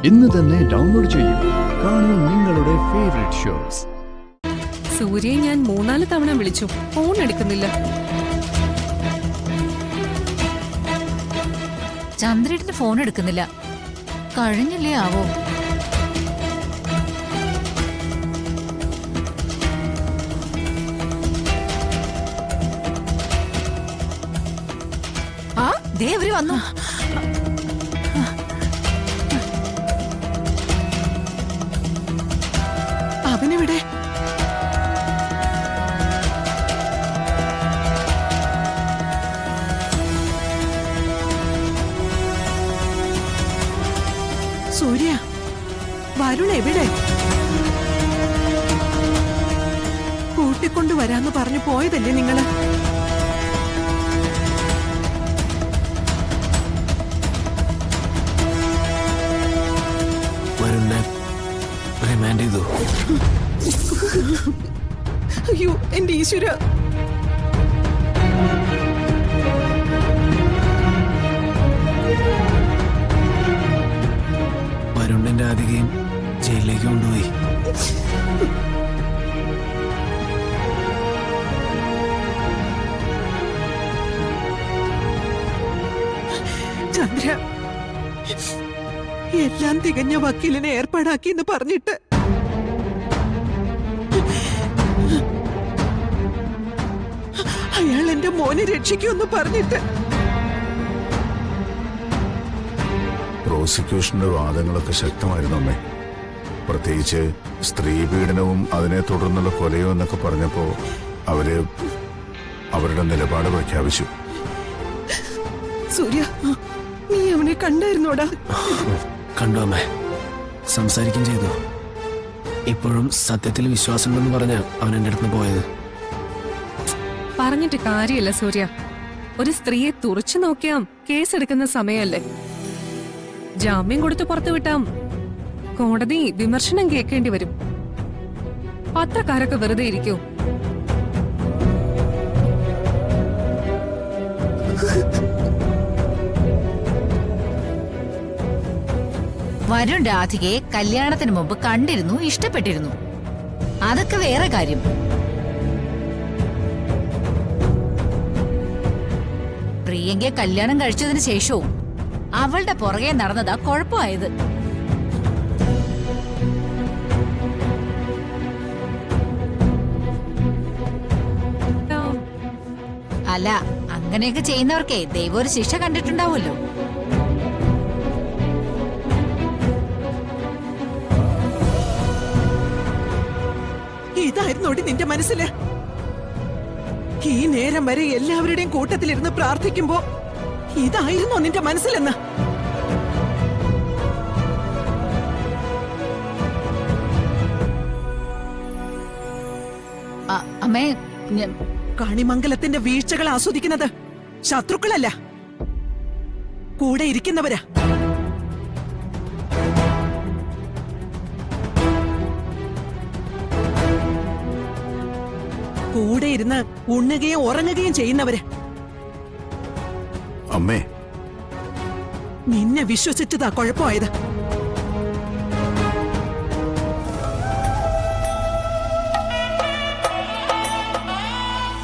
ഇന്ന് തന്നെ ഡൗൺലോഡ് ചെയ്യൂ. കാണൂ നിങ്ങളുടെ ഫേവറേറ്റ് ഷോസ്. സൂര്യയെ ഞാൻ 3-4 തവണ വിളിച്ചു, ഫോൺ എടുക്കുന്നില്ല. ചന്ദ്രേട്ടന് ഫോൺ എടുക്കുന്നില്ല. കഴിഞ്ഞില്ലേ ആവോ? ആ ദേ അവര് വന്നു. അവനെവിടെ? സൂര്യ, വരുൺ എവിടെ? കൂട്ടിക്കൊണ്ടുവരാന്ന് പറഞ്ഞു പോയതല്ലേ നിങ്ങള്? അയ്യോ എന്റെ ഈശ്വര! വരുണിന്റെ രാധികയും ജയിലിലേക്ക് കൊണ്ടുപോയി. ചന്ദ്ര, എല്ലാം തികഞ്ഞ വക്കീലിനെ ഏർപ്പാടാക്കി എന്ന് പറഞ്ഞിട്ട് അയാൾ എന്റെ മോനെ രക്ഷിക്കുമെന്ന് പറഞ്ഞിട്ട് പ്രോസിക്യൂഷന്റെ വാദങ്ങളൊക്കെ ശക്തമായിരുന്നു അമ്മേ. പ്രത്യേകിച്ച് സ്ത്രീ പീഡനവും അതിനെ തുടർന്നുള്ള കൊലയും എന്നൊക്കെ പറഞ്ഞപ്പോ അവരുടെ നിലപാട് പ്രഖ്യാപിച്ചു. സൂര്യ, നീ അവനെ കണ്ടായിരുന്നോടാ? കണ്ടു അമ്മേ, സംസാരിക്കുകയും ചെയ്തു. ഇപ്പോഴും സത്യത്തിൽ വിശ്വാസമുണ്ടെന്ന് പറഞ്ഞ അവൻ എന്റെ അടുത്ത് പോയത്. പറഞ്ഞിട്ട് കാര്യമില്ല സൂര്യ. ഒരു സ്ത്രീയെ തുറച്ചു നോക്കിയാം കേസെടുക്കുന്ന സമയമല്ലേ. ജാമ്യം കൊടുത്ത് പുറത്തുവിട്ടാം കോടതി വിമർശനം കേൾക്കേണ്ടി വരും. പത്രക്കാരൊക്കെ വെറുതെ ഇരിക്കൂ? വരുൺ രാധികയെ കല്യാണത്തിന് മുമ്പ് കണ്ടിരുന്നു, ഇഷ്ടപ്പെട്ടിരുന്നു. അതൊക്കെ വേറെ കാര്യം. പ്രിയങ്കയെ കല്യാണം കഴിച്ചതിന് ശേഷവും അവളുടെ പുറകെ നടന്നതാ കുഴപ്പമായത്. അല്ല, അങ്ങനെയൊക്കെ ചെയ്യുന്നവർക്കേ ദൈവം ഒരു ശിക്ഷ കണ്ടിട്ടുണ്ടാവുമല്ലോ. ഇതായിരുന്നോടി നിന്റെ മനസ്സില്? ഈ നേരം വരെ എല്ലാവരുടെയും കൂട്ടത്തിലിരുന്ന് പ്രാർത്ഥിക്കുമ്പോ ഇതായിരുന്നോ നിന്റെ മനസ്സിലെന്ന്? അമ്മേ, കണിമംഗലത്തിന്റെ വീഴ്ചകൾ ആസ്വദിക്കുന്നത് ശത്രുക്കളല്ല, കൂടെ ഇരിക്കുന്നവരാ. കൂടെ ഇരുന്ന് ഉണ്ണുകയും ഉറങ്ങുകയും ചെയ്യുന്നവര്. അമ്മേ, നിന്നെ വിശ്വസിച്ചതാ കുഴപ്പമായത്.